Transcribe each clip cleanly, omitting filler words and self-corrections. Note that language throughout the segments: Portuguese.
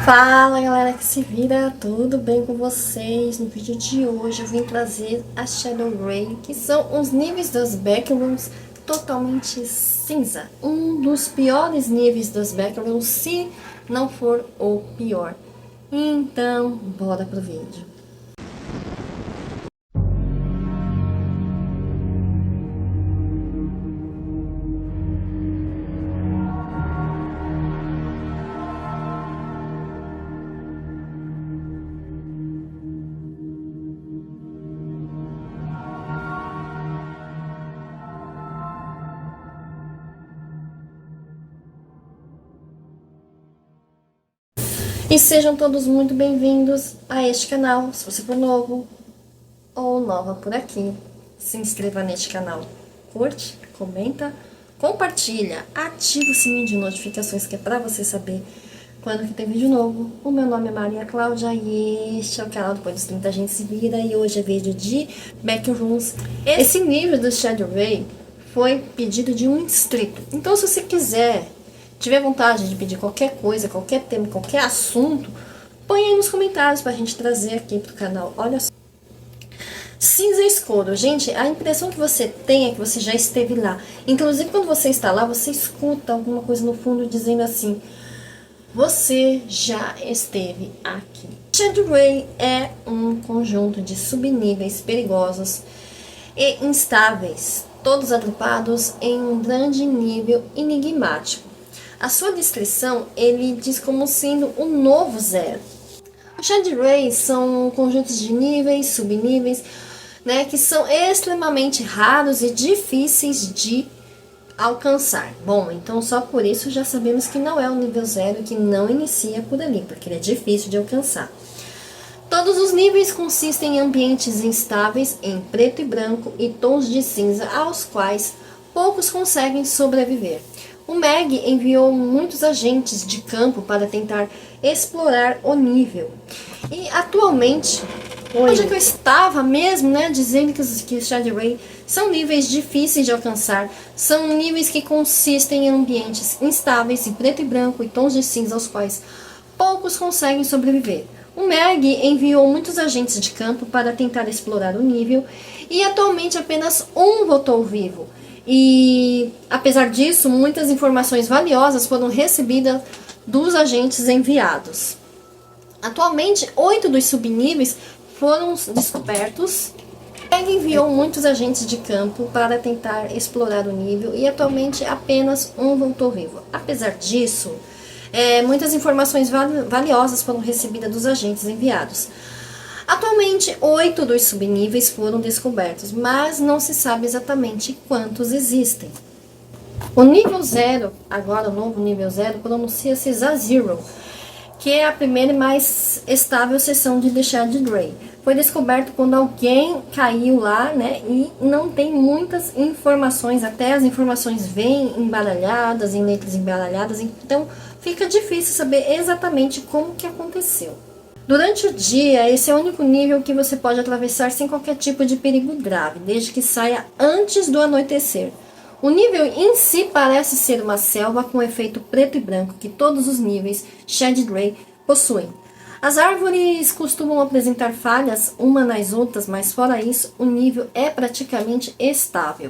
Fala galera que se vira, tudo bem com vocês? No vídeo de hoje eu vim trazer a Shadow Ray, que são os níveis dos Backrooms totalmente cinza. Um dos piores níveis dos Backrooms, se não for o pior. Então, bora pro vídeo. E sejam todos muito bem-vindos a este canal. Se você for novo ou nova por aqui, se inscreva neste canal, curte, comenta, compartilha, ativa o sininho de notificações que é para você saber quando que tem vídeo novo. O meu nome é Maria Cláudia e este é o canal Depois dos 30 a gente se vira, e hoje é vídeo de Backrooms. Esse nível do Shadow Ray foi pedido de um inscrito, então se você tiver vontade de pedir qualquer coisa, qualquer tema, qualquer assunto, põe aí nos comentários pra gente trazer aqui pro canal. Olha só. Cinza escuro. Gente, a impressão que você tem é que você já esteve lá. Inclusive, quando você está lá, você escuta alguma coisa no fundo dizendo assim: você já esteve aqui. Shadow Ray é um conjunto de subníveis perigosos e instáveis, todos agrupados em um grande nível enigmático. A sua descrição, ele diz como sendo um novo zero. Os Shadow Rays são conjuntos de níveis, subníveis, né, que são extremamente raros e difíceis de alcançar. Bom, então só por isso já sabemos que não é o nível zero, que não inicia por ali, porque ele é difícil de alcançar. Todos os níveis consistem em ambientes instáveis, em preto e branco e tons de cinza, aos quais poucos conseguem sobreviver. O Meg enviou muitos agentes de campo para tentar explorar o nível. E atualmente, onde que eu estava mesmo, né, dizendo que os Shadow Ray são níveis difíceis de alcançar, são níveis que consistem em ambientes instáveis, em preto e branco e tons de cinza, aos quais poucos conseguem sobreviver. O Meg enviou muitos agentes de campo para tentar explorar o nível e atualmente apenas um voltou vivo. E, apesar disso, muitas informações valiosas foram recebidas dos agentes enviados. Atualmente, 8 dos subníveis foram descobertos. Ele enviou muitos agentes de campo para tentar explorar o nível e, atualmente, apenas um voltou vivo. Apesar disso, muitas informações valiosas foram recebidas dos agentes enviados. Atualmente, 8 dos subníveis foram descobertos, mas não se sabe exatamente quantos existem. O nível 0, agora o novo nível 0, pronuncia-se Zazero, que é a primeira e mais estável seção de The Shadow Ray. Foi descoberto quando alguém caiu lá, né, e não tem muitas informações, até as informações vêm embaralhadas, em letras embaralhadas, então fica difícil saber exatamente como que aconteceu. Durante o dia, esse é o único nível que você pode atravessar sem qualquer tipo de perigo grave, desde que saia antes do anoitecer. O nível em si parece ser uma selva com efeito preto e branco que todos os níveis Shadow Ray possuem. As árvores costumam apresentar falhas uma nas outras, mas fora isso, o nível é praticamente estável.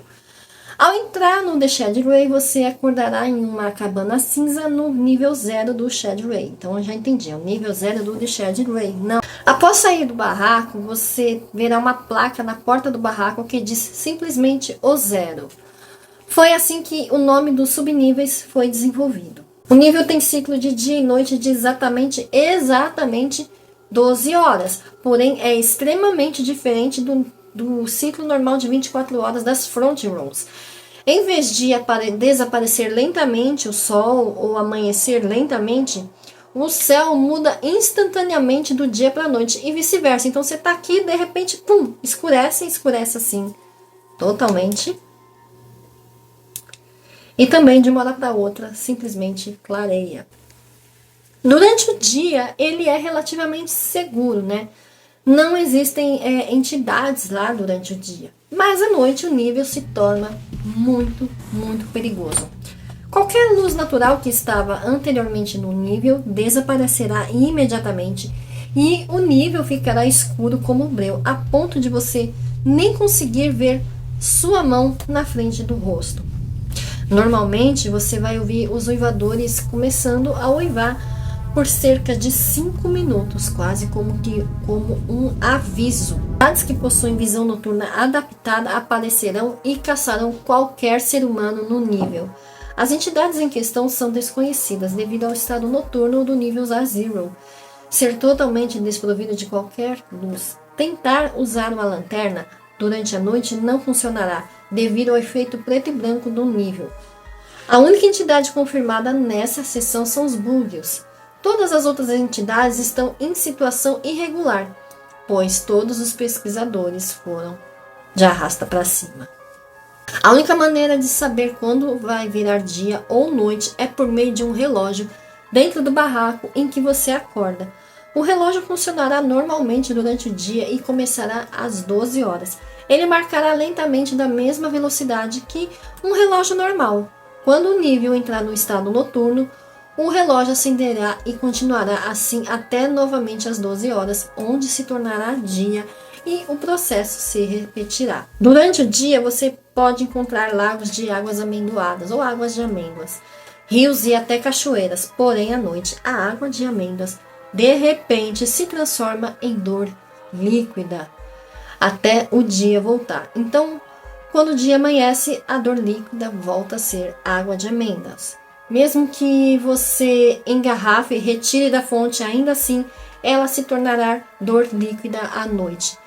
Ao entrar no The Shadow Ray, você acordará em uma cabana cinza no nível 0 do Shadow Ray. Então eu já entendi, é o nível 0 do The Shadow Ray. Não. Após sair do barraco, você verá uma placa na porta do barraco que diz simplesmente o 0. Foi assim que o nome dos subníveis foi desenvolvido. O nível tem ciclo de dia e noite de exatamente 12 horas, porém é extremamente diferente do ciclo normal de 24 horas das Front Rooms. Em vez de desaparecer lentamente o sol ou amanhecer lentamente, o céu muda instantaneamente do dia para a noite e vice-versa. Então você está aqui e de repente, pum, escurece assim, totalmente. E também de uma hora para outra, simplesmente clareia. Durante o dia, ele é relativamente seguro, né? Não existem entidades lá durante o dia. Mas à noite o nível se torna muito, muito perigoso. Qualquer luz natural que estava anteriormente no nível desaparecerá imediatamente e o nível ficará escuro como breu, a ponto de você nem conseguir ver sua mão na frente do rosto. Normalmente você vai ouvir os uivadores começando a uivar por cerca de 5 minutos, quase como um aviso. Entidades que possuem visão noturna adaptada aparecerão e caçarão qualquer ser humano no nível. As entidades em questão são desconhecidas devido ao estado noturno do nível A0 ser totalmente desprovido de qualquer luz. Tentar usar uma lanterna durante a noite não funcionará devido ao efeito preto e branco do nível. A única entidade confirmada nessa seção são os búzios. Todas as outras entidades estão em situação irregular, pois todos os pesquisadores foram de arrasta para cima. A única maneira de saber quando vai virar dia ou noite é por meio de um relógio dentro do barraco em que você acorda. O relógio funcionará normalmente durante o dia e começará às 12 horas. Ele marcará lentamente da mesma velocidade que um relógio normal. Quando o nível entrar no estado noturno, o relógio acenderá e continuará assim até novamente às 12 horas, onde se tornará dia e o processo se repetirá. Durante o dia, você pode encontrar lagos de águas amendoadas ou águas de amêndoas, rios e até cachoeiras, porém à noite a água de amêndoas de repente se transforma em dor líquida até o dia voltar. Então, quando o dia amanhece, a dor líquida volta a ser água de amêndoas. Mesmo que você engarrafe e retire da fonte, ainda assim, ela se tornará dor líquida à noite.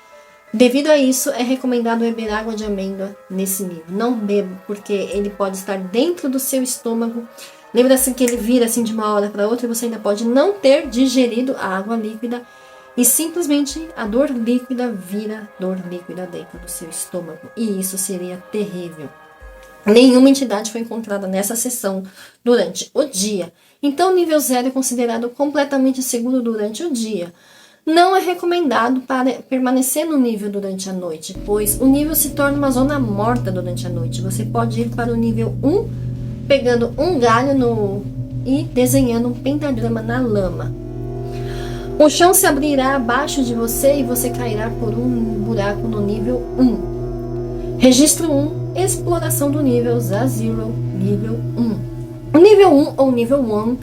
Devido a isso, é recomendado beber água de amêndoa nesse nível. Não beba, porque ele pode estar dentro do seu estômago. Lembra-se que ele vira assim de uma hora para outra e você ainda pode não ter digerido a água líquida e simplesmente a dor líquida vira dor líquida dentro do seu estômago. E isso seria terrível. Nenhuma entidade foi encontrada nessa sessão durante o dia. Então, o nível 0 é considerado completamente seguro durante o dia. Não é recomendado para permanecer no nível durante a noite, pois o nível se torna uma zona morta durante a noite. Você pode ir para o nível 1, pegando um galho e desenhando um pentagrama na lama. O chão se abrirá abaixo de você e você cairá por um buraco no nível 1. Registro 1. Exploração do nível A0, nível 1. O nível 1 ou nível 1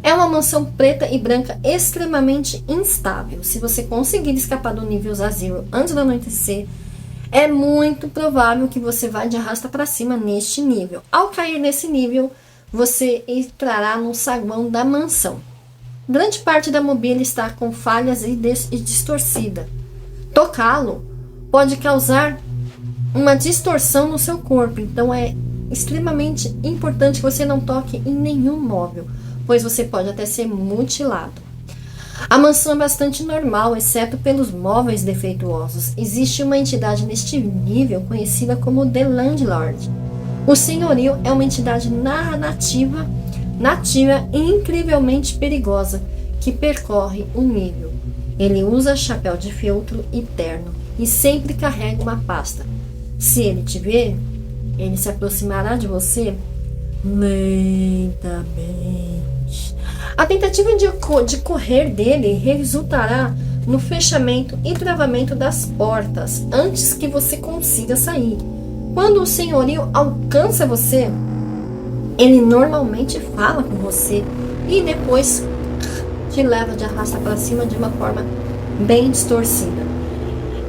é uma mansão preta e branca extremamente instável. Se você conseguir escapar do nível A0 antes do anoitecer, é muito provável que você vá de arrasta para cima neste nível. Ao cair nesse nível, você entrará no saguão da mansão. Grande parte da mobília está com falhas e distorcida. Tocá-lo pode causar uma distorção no seu corpo, então é extremamente importante que você não toque em nenhum móvel, pois você pode até ser mutilado. A mansão é bastante normal, exceto pelos móveis defeituosos. Existe uma entidade neste nível conhecida como The Landlord. O senhorio é uma entidade nativa e incrivelmente perigosa que percorre o nível. Ele usa chapéu de feltro e terno e sempre carrega uma pasta. Se ele te ver, ele se aproximará de você lentamente. A tentativa de correr dele resultará no fechamento e travamento das portas antes que você consiga sair. Quando o senhorio alcança você, ele normalmente fala com você e depois te leva de arrasta para cima de uma forma bem distorcida.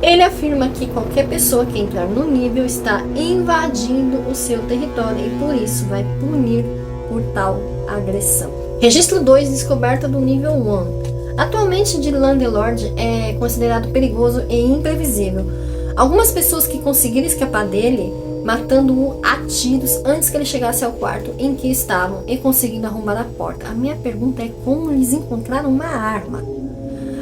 Ele afirma que qualquer pessoa que entrar no nível está invadindo o seu território e por isso vai punir por tal agressão. Registro 2, descoberta do nível 1. Atualmente, The Landlord é considerado perigoso e imprevisível. Algumas pessoas que conseguiram escapar dele, matando-o a tiros antes que ele chegasse ao quarto em que estavam e conseguindo arrombar a porta. A minha pergunta é como eles encontraram uma arma.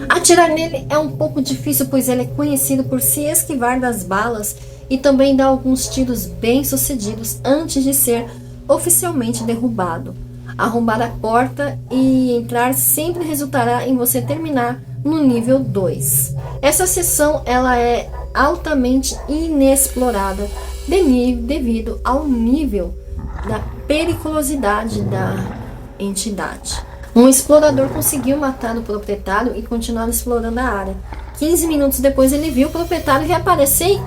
Atirar nele é um pouco difícil, pois ele é conhecido por se esquivar das balas e também dar alguns tiros bem sucedidos antes de ser oficialmente derrubado. Arrombar a porta e entrar sempre resultará em você terminar no nível 2. Essa seção ela é altamente inexplorada devido ao nível da periculosidade da entidade. Um explorador conseguiu matar o proprietário e continuar explorando a área. 15 minutos depois ele viu o proprietário reaparecer e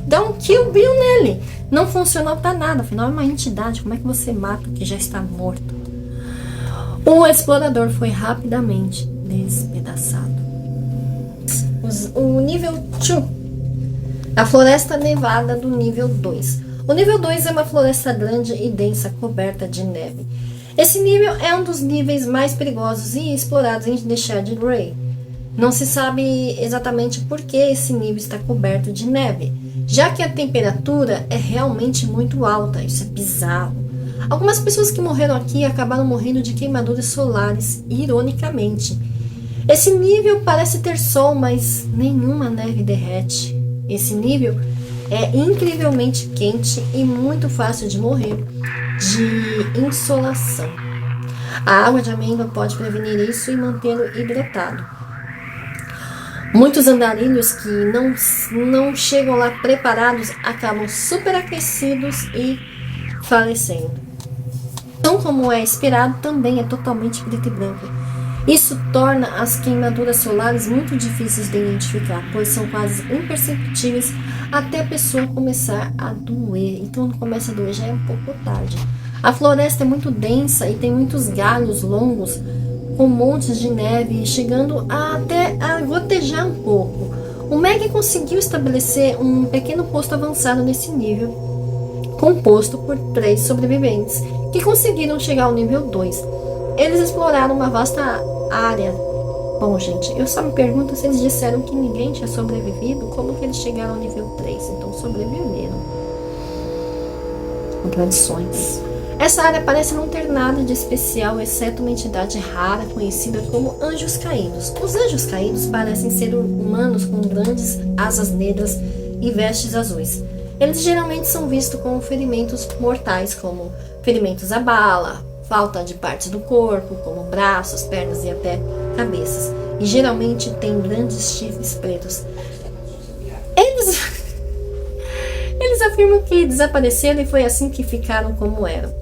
dá um kill bill nele. Não funcionou para nada, afinal é uma entidade, como é que você mata o que já está morto? O explorador foi rapidamente despedaçado. O nível 2. A floresta nevada do nível 2. O nível 2 é uma floresta grande e densa coberta de neve. Esse nível é um dos níveis mais perigosos e explorados em The Shaded Ray. Não se sabe exatamente por que esse nível está coberto de neve, já que a temperatura é realmente muito alta. Isso é bizarro. Algumas pessoas que morreram aqui acabaram morrendo de queimaduras solares, ironicamente. Esse nível parece ter sol, mas nenhuma neve derrete. Esse nível é incrivelmente quente e muito fácil de morrer de insolação. A água de amêndoa pode prevenir isso e mantê-lo hidratado. Muitos andarilhos que não chegam lá preparados acabam superaquecidos e falecendo. Então, como é esperado, também é totalmente preto e branco. Isso torna as queimaduras solares muito difíceis de identificar, pois são quase imperceptíveis até a pessoa começar a doer. Então, quando começa a doer já é um pouco tarde. A floresta é muito densa e tem muitos galhos longos com montes de neve, chegando até a gotejar um pouco. O Meg conseguiu estabelecer um pequeno posto avançado nesse nível, composto por 3 sobreviventes, que conseguiram chegar ao nível 2. Eles exploraram uma vasta área. Bom, gente, eu só me pergunto se eles disseram que ninguém tinha sobrevivido, como que eles chegaram ao nível 3, então sobreviveram. Contradições. Essa área parece não ter nada de especial, exceto uma entidade rara conhecida como Anjos Caídos. Os Anjos Caídos parecem ser humanos com grandes asas negras e vestes azuis. Eles geralmente são vistos com ferimentos mortais, como ferimentos à bala, falta de partes do corpo, como braços, pernas e até cabeças. E geralmente têm grandes chifres pretos. Eles afirmam que desapareceram e foi assim que ficaram como eram.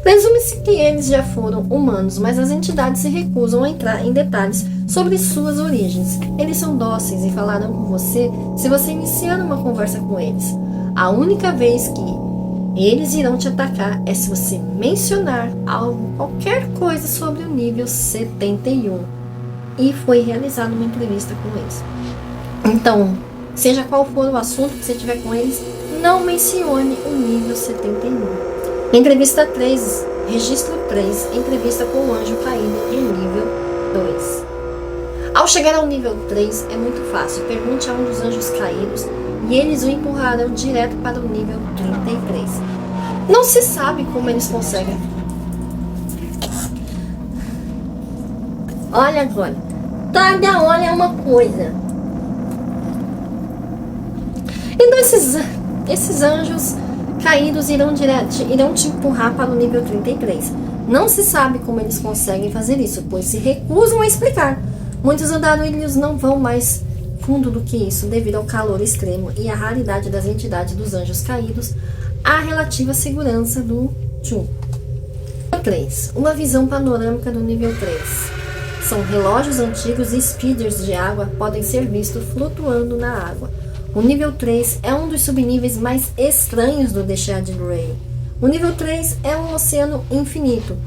Presume-se que eles já foram humanos, mas as entidades se recusam a entrar em detalhes sobre suas origens. Eles são dóceis e falarão com você se você iniciar uma conversa com eles. A única vez que eles irão te atacar é se você mencionar algo, qualquer coisa sobre o nível 71. E foi realizada uma entrevista com eles. Então, seja qual for o assunto que você tiver com eles, não mencione o nível 71. Entrevista 3, registro 3, entrevista com o anjo caído em nível 2. Ao chegar ao nível 3 é muito fácil, pergunte a um dos anjos caídos e eles o empurrarão direto para o nível 33. Não se sabe como eles conseguem. Olha agora, cada hora é uma coisa. Então esses anjos caídos irão te empurrar para o nível 33. Não se sabe como eles conseguem fazer isso, pois se recusam a explicar. Muitos andarilhos não vão mais fundo do que isso, devido ao calor extremo e à raridade das entidades dos anjos caídos, a relativa segurança do 3. Uma visão panorâmica do nível 3. São relógios antigos e speeders de água podem ser vistos flutuando na água. O nível 3 é um dos subníveis mais estranhos do The Shaded Ray. O nível 3 é um oceano infinito,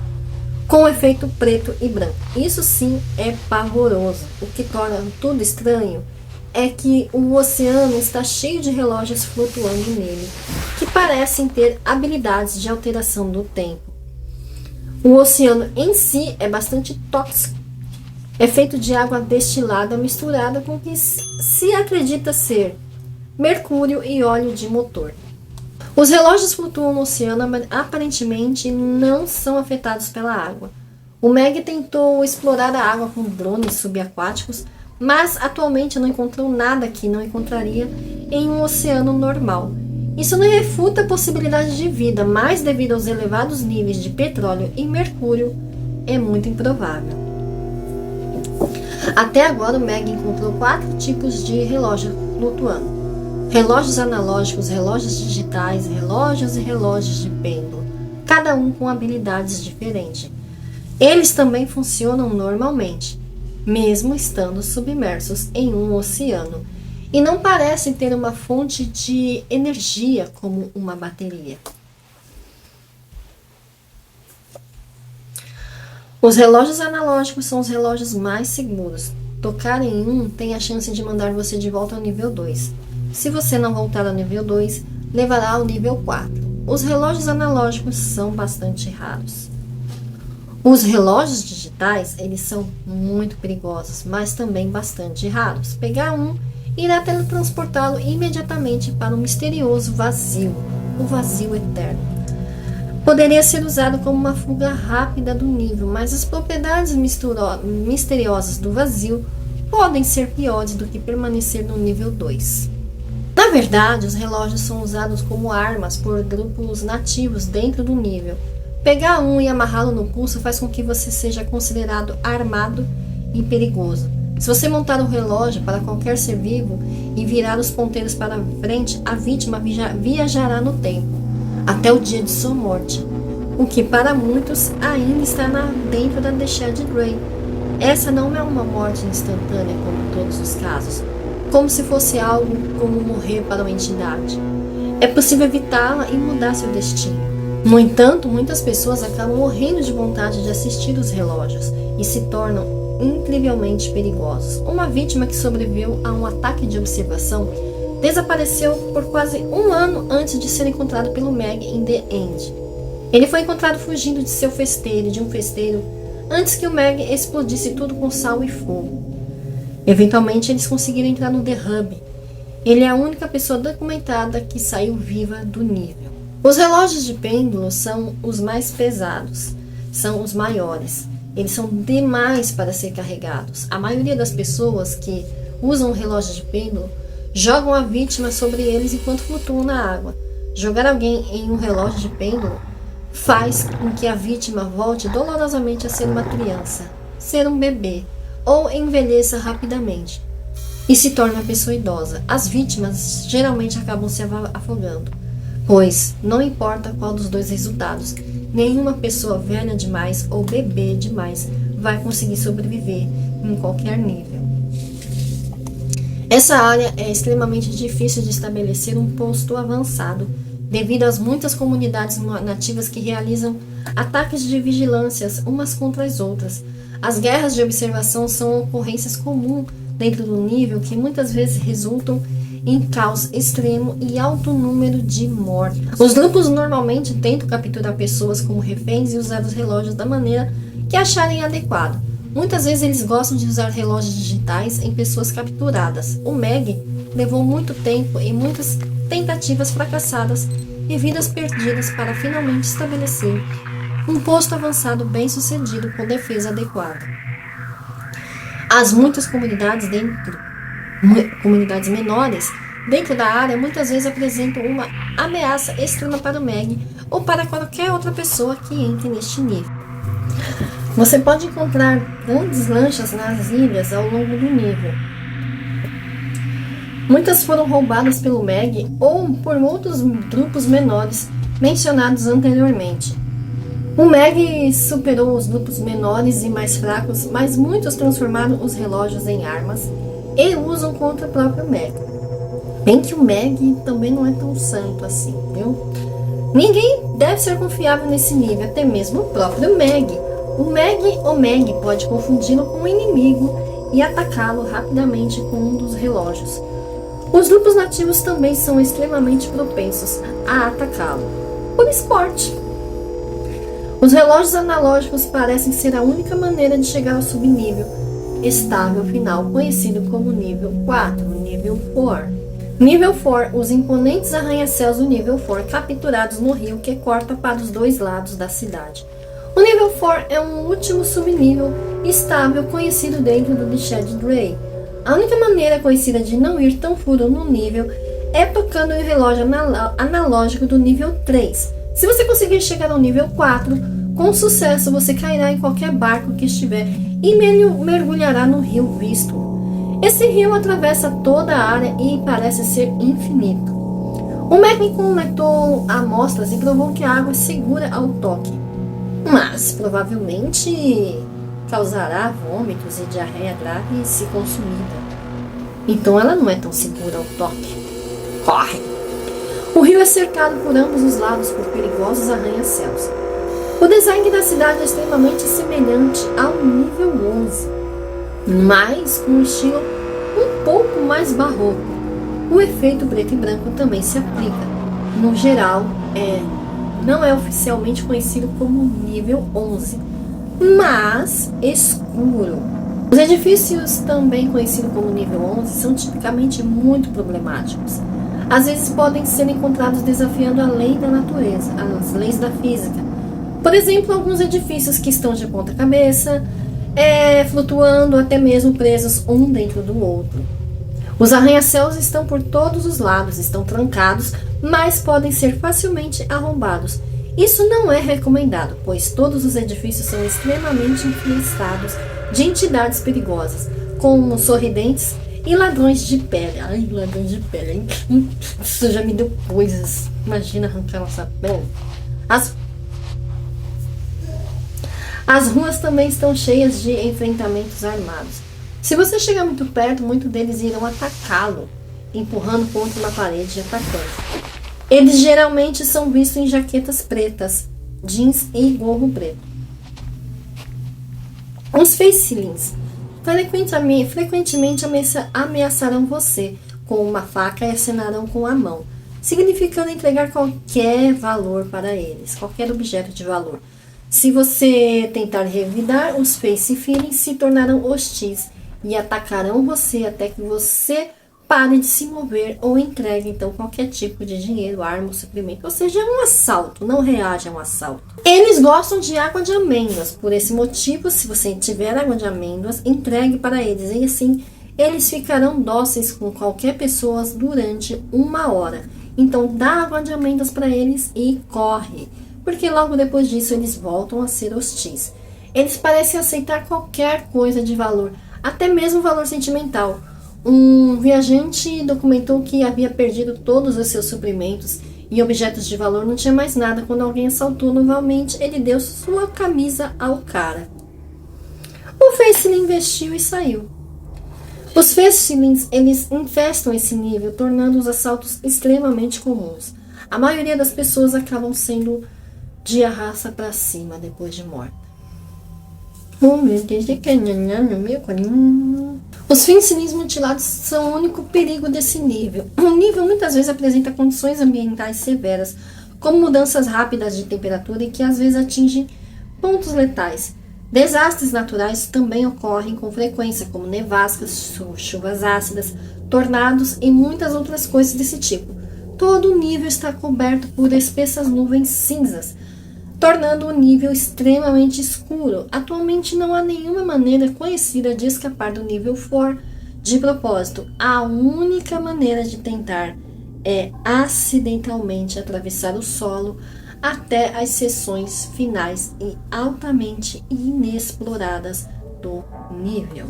com efeito preto e branco. Isso sim é pavoroso. O que torna tudo estranho é que o oceano está cheio de relógios flutuando nele, que parecem ter habilidades de alteração do tempo. O oceano em si é bastante tóxico. É feito de água destilada misturada com o que se acredita ser mercúrio e óleo de motor. Os relógios flutuam no oceano, aparentemente não são afetados pela água. O Meg tentou explorar a água com drones subaquáticos, mas atualmente não encontrou nada que não encontraria em um oceano normal. Isso não refuta a possibilidade de vida, mas devido aos elevados níveis de petróleo e mercúrio, é muito improvável. Até agora o Meg encontrou 4 tipos de relógio flutuando. Relógios analógicos, relógios digitais, relógios e relógios de pêndulo. cada um com habilidades diferentes. Eles também funcionam normalmente, mesmo estando submersos em um oceano, e não parecem ter uma fonte de energia como uma bateria. Os relógios analógicos são os relógios mais seguros. Tocar em um tem a chance de mandar você de volta ao nível 2. Se você não voltar ao nível 2, levará ao nível 4. Os relógios analógicos são bastante raros. Os relógios digitais, eles são muito perigosos, mas também bastante raros. Pegar um irá teletransportá-lo imediatamente para um misterioso vazio, o vazio eterno. Poderia ser usado como uma fuga rápida do nível, mas as propriedades misteriosas do vazio podem ser piores do que permanecer no nível 2. Na verdade, os relógios são usados como armas por grupos nativos dentro do nível. Pegar um e amarrá-lo no pulso faz com que você seja considerado armado e perigoso. Se você montar um relógio para qualquer ser vivo e virar os ponteiros para frente, a vítima viajará no tempo, até o dia de sua morte, o que para muitos ainda está dentro da Shed Grey. Essa não é uma morte instantânea como em todos os casos, como se fosse algo como morrer para uma entidade. É possível evitá-la e mudar seu destino. No entanto, muitas pessoas acabam morrendo de vontade de assistir os relógios e se tornam incrivelmente perigosos. Uma vítima que sobreviveu a um ataque de observação desapareceu por quase um ano antes de ser encontrado pelo Meg em The End. Ele foi encontrado fugindo de um festeiro, antes que o Meg explodisse tudo com sal e fogo. Eventualmente, eles conseguiram entrar no The Hub. Ele é a única pessoa documentada que saiu viva do nível. Os relógios de pêndulo são os mais pesados, são os maiores. Eles são demais para ser carregados. A maioria das pessoas que usam um relógio de pêndulo jogam a vítima sobre eles enquanto flutuam na água. Jogar alguém em um relógio de pêndulo faz com que a vítima volte dolorosamente a ser uma criança, ser um bebê, ou envelheça rapidamente e se torne uma pessoa idosa. As vítimas geralmente acabam se afogando, pois não importa qual dos dois resultados, nenhuma pessoa velha demais ou bebê demais vai conseguir sobreviver em qualquer nível. Essa área é extremamente difícil de estabelecer um posto avançado, devido às muitas comunidades nativas que realizam ataques de vigilâncias umas contra as outras. As guerras de observação são ocorrências comuns dentro do nível que muitas vezes resultam em caos extremo e alto número de mortes. Os grupos normalmente tentam capturar pessoas como reféns e usar os relógios da maneira que acharem adequado. Muitas vezes eles gostam de usar relógios digitais em pessoas capturadas. O Meg levou muito tempo e muitas tentativas fracassadas e vidas perdidas para finalmente estabelecer um posto avançado bem sucedido com defesa adequada. As muitas comunidades menores dentro da área muitas vezes apresentam uma ameaça extrema para o Meg ou para qualquer outra pessoa que entre neste nível. Você pode encontrar grandes lanchas nas ilhas ao longo do nível. Muitas foram roubadas pelo Meg ou por outros grupos menores mencionados anteriormente. O Meg superou os grupos menores e mais fracos, mas muitos transformaram os relógios em armas e usam contra o próprio Meg. Bem que o Meg também não é tão santo assim, viu? Ninguém deve ser confiável nesse nível, até mesmo o próprio Meg. O Meg pode confundi-lo com um inimigo e atacá-lo rapidamente com um dos relógios. Os grupos nativos também são extremamente propensos a atacá-lo, por esporte. Os relógios analógicos parecem ser a única maneira de chegar ao subnível estável final, conhecido como nível 4, nível 4. Nível 4, os imponentes arranha-céus do nível 4 capturados no rio que corta para os dois lados da cidade. O nível 4 é um último subnível estável conhecido dentro do Shed Grey. A única maneira conhecida de não ir tão fundo no nível é tocando em um relógio analógico do nível 3. Se você conseguir chegar ao nível 4, com sucesso você cairá em qualquer barco que estiver e mergulhará no rio visto. Esse rio atravessa toda a área e parece ser infinito. O médico coletou amostras e provou que a água é segura ao toque, mas provavelmente causará vômitos e diarreia grave se consumida. Então ela não é tão segura ao toque. Corre! O rio é cercado por ambos os lados por perigosos arranha-céus. O design da cidade é extremamente semelhante ao nível 11, mas com um estilo um pouco mais barroco. O efeito preto e branco também se aplica. No geral, não é oficialmente conhecido como nível 11, mas escuro. Os edifícios, também conhecidos como nível 11, são tipicamente muito problemáticos. Às vezes podem ser encontrados desafiando a lei da natureza, as leis da física. Por exemplo, alguns edifícios que estão de ponta cabeça, flutuando, até mesmo presos um dentro do outro. Os arranha-céus estão por todos os lados, estão trancados, mas podem ser facilmente arrombados. Isso não é recomendado, pois todos os edifícios são extremamente infestados de entidades perigosas, como sorridentes e ladrões de pele. Ai, ladrões de pele, hein? Isso já me deu coisas. Imagina arrancar nossa pele. As ruas também estão cheias de enfrentamentos armados. Se você chegar muito perto, muitos deles irão atacá-lo, empurrando contra uma parede e atacando. Eles geralmente são vistos em jaquetas pretas, jeans e gorro preto. Os facelings frequentemente ameaçarão você com uma faca e acenarão com a mão, significando entregar qualquer valor para eles, qualquer objeto de valor. Se você tentar revidar, os face feelings se tornarão hostis e atacarão você até que você pare de se mover ou entregue então qualquer tipo de dinheiro, arma ou suprimento. Ou seja, é um assalto, não reage a um assalto. Eles gostam de água de amêndoas, por esse motivo, se você tiver água de amêndoas, entregue para eles e assim eles ficarão dóceis com qualquer pessoa durante 1 hora. Então dá água de amêndoas para eles e corre, porque logo depois disso eles voltam a ser hostis. Eles parecem aceitar qualquer coisa de valor, até mesmo valor sentimental. Um viajante documentou que havia perdido todos os seus suprimentos e objetos de valor, não tinha mais nada. Quando alguém assaltou novamente, ele deu sua camisa ao cara. O faceling investiu e saiu. Os facelings, eles infestam esse nível, tornando os assaltos extremamente comuns. A maioria das pessoas acabam sendo de arrasta para cima depois de morta. Os facelings mutilados são o único perigo desse nível. O nível muitas vezes apresenta condições ambientais severas, como mudanças rápidas de temperatura e que às vezes atingem pontos letais. Desastres naturais também ocorrem com frequência, como nevascas, chuvas ácidas, tornados e muitas outras coisas desse tipo. Todo o nível está coberto por espessas nuvens cinzas, tornando o nível extremamente escuro. Atualmente não há nenhuma maneira conhecida de escapar do nível 4 de propósito. A única maneira de tentar é acidentalmente atravessar o solo até as seções finais e altamente inexploradas do nível.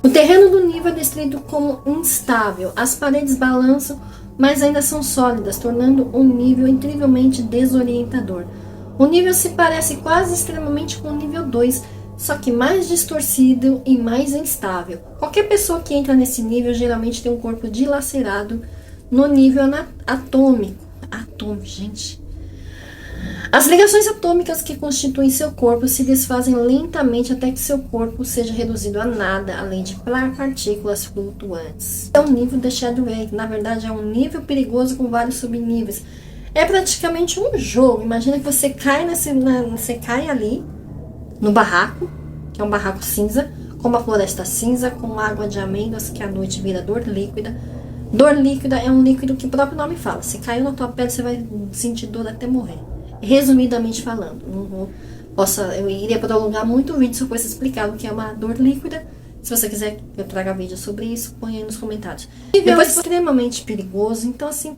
O terreno do nível é descrito como instável. As paredes balançam, mas ainda são sólidas, tornando o nível incrivelmente desorientador. O nível se parece quase extremamente com o nível 2, só que mais distorcido e mais instável. Qualquer pessoa que entra nesse nível geralmente tem um corpo dilacerado no nível atômico. Gente. As ligações atômicas que constituem seu corpo se desfazem lentamente até que seu corpo seja reduzido a nada, além de partículas flutuantes. É um nível de Shadowway, que na verdade é um nível perigoso com vários subníveis. É praticamente um jogo. Imagina que você cai, você cai ali no barraco, que é um barraco cinza, com uma floresta cinza, com água de amêndoas, que à noite vira dor líquida. Dor líquida é um líquido que o próprio nome fala. Se caiu na tua pele, você vai sentir dor até morrer. Resumidamente falando, eu iria prolongar muito o vídeo se eu fosse explicar o que é uma dor líquida. Se você quiser que eu traga vídeo sobre isso, põe aí nos comentários. Depois é extremamente perigoso, então assim,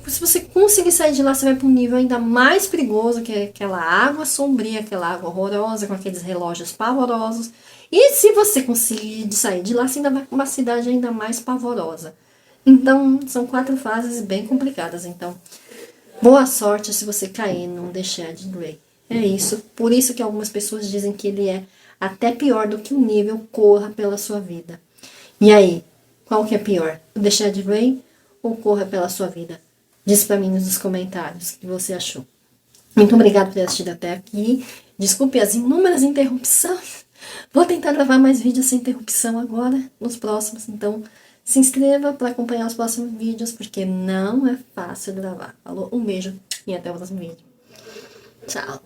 se você conseguir sair de lá, você vai para um nível ainda mais perigoso, que é aquela água sombria, aquela água horrorosa, com aqueles relógios pavorosos. E se você conseguir sair de lá, você ainda vai para uma cidade ainda mais pavorosa. Então, são 4 fases bem complicadas. Então, boa sorte se você cair num The Shade Grey. É isso. Por isso que algumas pessoas dizem que ele é até pior do que o nível Corra pela Sua Vida. E aí, qual que é pior? O The Shade Grey ou Corra pela Sua Vida? Diz pra mim nos comentários o que você achou. Muito obrigada por ter assistido até aqui. Desculpe as inúmeras interrupções. Vou tentar gravar mais vídeos sem interrupção agora, nos próximos. Então, se inscreva para acompanhar os próximos vídeos, porque não é fácil gravar. Falou? Um beijo e até o próximo vídeo. Tchau!